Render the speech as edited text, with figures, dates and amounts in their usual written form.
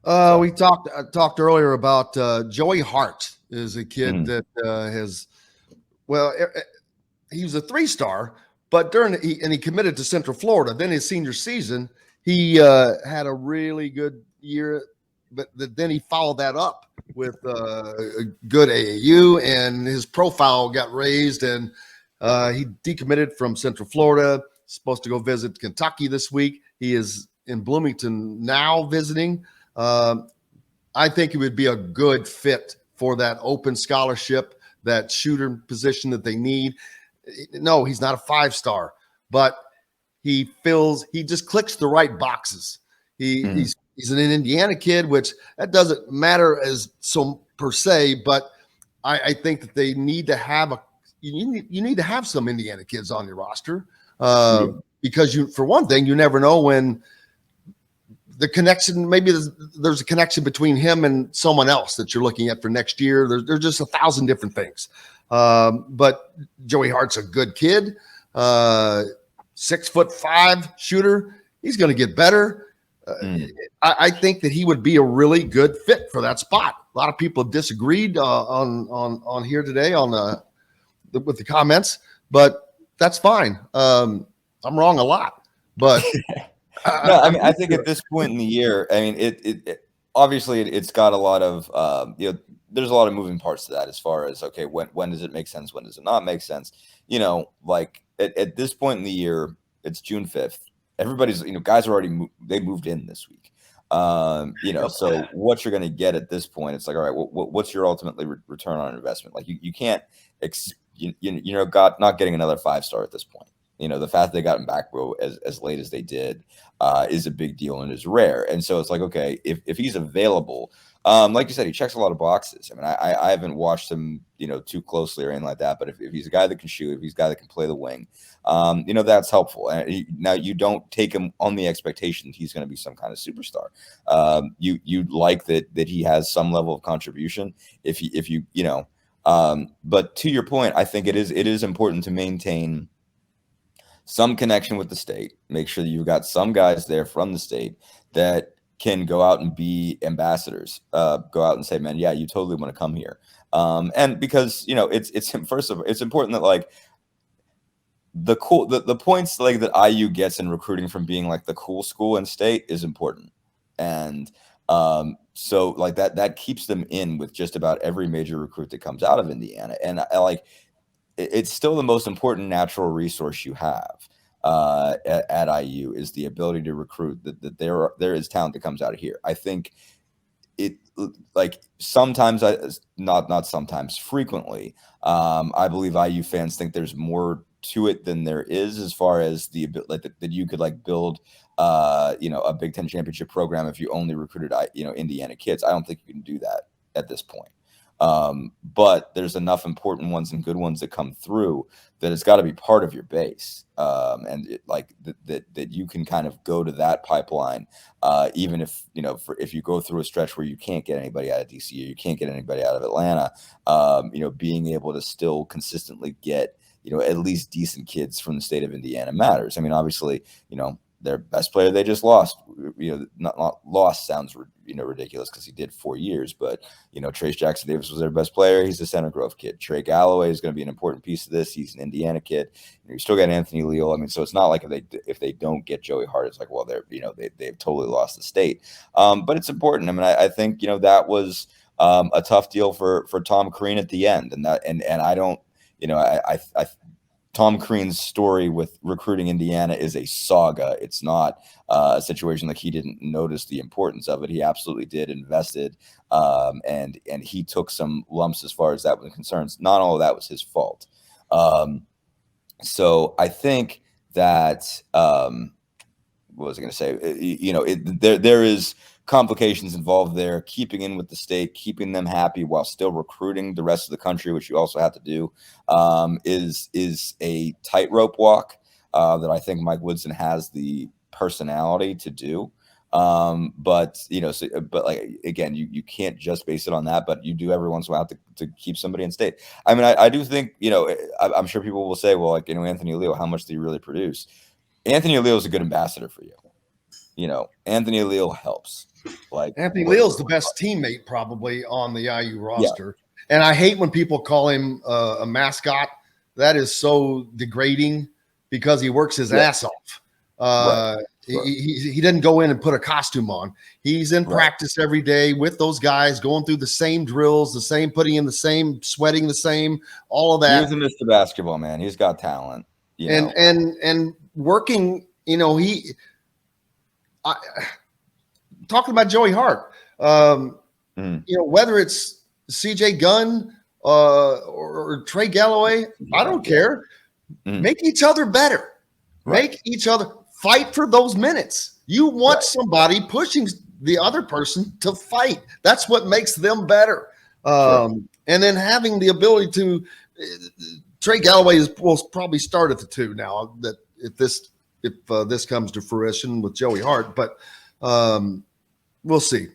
We talked earlier about Joey Hart is a kid Mhm. that has well, he was a 3-star, but he committed to Central Florida. Then his senior season, he had a really good year, but then he followed that up with a good AAU, and his profile got raised, and he decommitted from Central Florida. Supposed to go visit Kentucky this week. He is in Bloomington now visiting. Um, I think it would be a good fit for that open scholarship, that shooter position that they need. No, he's not a 5-star, but he just clicks the right boxes. Mhm. He's an Indiana kid, which that doesn't matter as so per se, but I think that they need to have you need to have some Indiana kids on your roster Yeah. because for one thing, you never know when the connection, maybe there's a connection between him and someone else that you're looking at for next year. There's just 1,000 different things. But Joey Hart's a good kid, 6'5" shooter. He's going to get better. Uh, Mhm. I think that he would be a really good fit for that spot. A lot of people have disagreed on here today with the comments, but that's fine. I'm wrong a lot, but No, I I'm mean, I used think to at it. this point in the year, I mean, obviously it's got a lot of there's a lot of moving parts to that as far as okay, when does it make sense, when does it not make sense? Like at this point in the year, it's June 5th. Everybody's guys are already they moved in this week. Yep. So what you're going to get at this point, it's like, all right, what's your ultimately return on investment? Like you can't got not getting another 5-star at this point. The fact they got him back, bro, as late as they did is a big deal and is rare. And so it's like, okay, if he's available, like you said, he checks a lot of boxes. I mean, I haven't watched him, too closely or anything like that. But if he's a guy that can shoot, if he's a guy that can play the wing, that's helpful. And now you don't take him on the expectation that he's going to be some kind of superstar. You like that he has some level of contribution. If you but to your point, I think it is important to maintain some connection with the state. Make sure that you've got some guys there from the state that can go out and be ambassadors. Go out and say, "Man, yeah, you totally want to come here." And because it's first of all, it's important that like the points like that IU gets in recruiting from being like the cool school in state is important, and so like that keeps them in with just about every major recruit that comes out of Indiana, and I like it's still the most important natural resource you have at IU is the ability to recruit. That there is talent that comes out of here. I think it like sometimes not sometimes frequently. I believe IU fans think there's more to it than there is as far as that you could like build a Big Ten championship program if you only recruited Indiana kids. I don't think you can do that at this point. But there's enough important ones and good ones that come through that it's got to be part of your base, and that you can kind of go to that pipeline, even if if you go through a stretch where you can't get anybody out of DC or you can't get anybody out of Atlanta, being able to still consistently get at least decent kids from the state of Indiana matters. I mean, obviously, their best player they just lost. Not lost sounds ridiculous because he did 4 years, but Trace Jackson Davis was their best player. He's a Center Grove kid. Trey Galloway is going to be an important piece of this. He's an Indiana kid. You still got Anthony Leal. I mean, so it's not like if they don't get Joey Hart, it's like, well, they've totally lost the state. But it's important. I mean, I think that was a tough deal for Tom Crean at the end, and I don't. I Tom Crean's story with recruiting Indiana is a saga. It's not a situation like he didn't notice the importance of it. He absolutely did, invested, and he took some lumps as far as that was concerned. Not all of that was his fault. Um, so I think that what was I going to say? There is complications involved there. Keeping in with the state, keeping them happy while still recruiting the rest of the country, which you also have to do, is a tightrope walk that I think Mike Woodson has the personality to do. But like again, you can't just base it on that, but you do every once in a while to keep somebody in state. I mean, I do think I'm sure people will say, well, like Anthony Leo, how much do you really produce? Anthony Leo is a good ambassador for you. Anthony Leal helps. Like Anthony Leal's the best teammate probably on the IU Yeah. roster. And I hate when people call him a mascot. That is so degrading because he works his ass off. Right. He didn't go in and put a costume on. He's in practice every day with those guys, going through the same drills, the same, putting in the same, sweating the same, all of that. He's a Mr. Basketball, man. He's got talent. And working, talking about Joey Hart, whether it's CJ Gunn or Trey Galloway, I don't care. Make each other better. Make each other fight for those minutes. You want somebody pushing the other person to fight. That's what makes them better. And then having the ability to Trey Galloway will probably start at the 2 now that if this comes to fruition with Joey Hart, but we'll see.